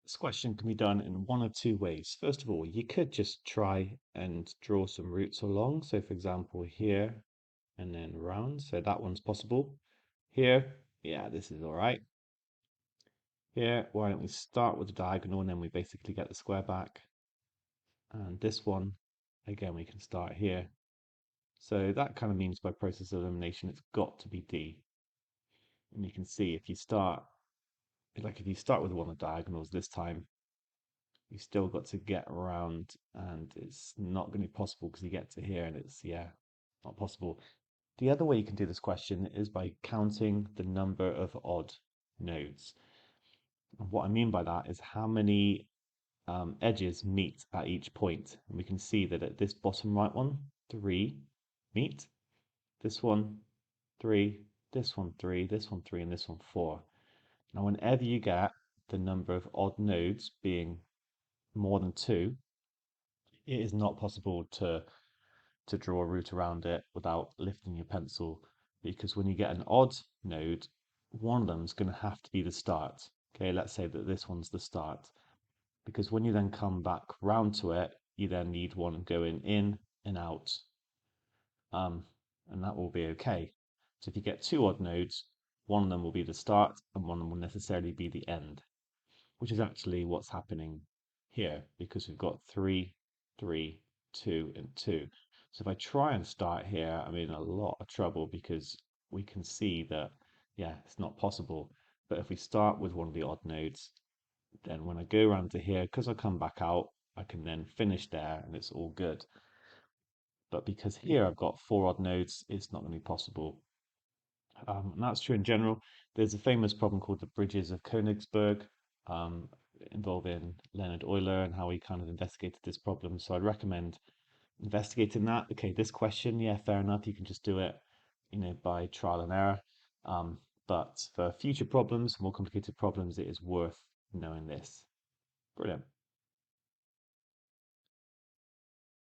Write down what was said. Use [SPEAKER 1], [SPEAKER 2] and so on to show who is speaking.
[SPEAKER 1] This question can be done in one of two ways. First of all, you could just try and draw some routes along. So for example, here and then round. So that one's possible. Here, yeah, this is all right. Here, why don't we start with the diagonal and then we basically get the square back. And this one, again, we can start here. So that kind of means by process of elimination, it's got to be D. And you can see if you start, if you start with one of the diagonals this time, you still got to get around and it's not going to be possible because you get to here and it's, yeah, not possible. The other way you can do this question is by counting the number of odd nodes. And what I mean by that is how many edges meet at each point. And we can see that at this bottom right one, 3 meet. This one, 3. This one, 3. This one, 3. And this one, 4. Now, whenever you get the number of odd nodes being more than 2, it is not possible to draw a route around it without lifting your pencil, because when you get an odd node, one of them is going to have to be the start. Okay, let's say that this one's the start, because when you then come back round to it, you then need one going in and out, um, and that will be okay. So if you get two odd nodes, one of them will be the start and one of them will necessarily be the end, which is actually what's happening here because we've got 3, 3, 2, and 2. So if I try and start here, I'm in a lot of trouble because we can see that, yeah, it's not possible. But if we start with one of the odd nodes, then when I go around to here, because I come back out, I can then finish there and it's all good. But because here I've got four odd nodes, it's not going to be possible. And that's true in general. There's a famous problem called the Bridges of Königsberg, um, involving Leonhard Euler and how he kind of investigated this problem. So I'd recommend investigating that. Okay, this question, yeah, fair enough. You can just do it, by trial and error. But for future problems, more complicated problems, it is worth knowing this. Brilliant.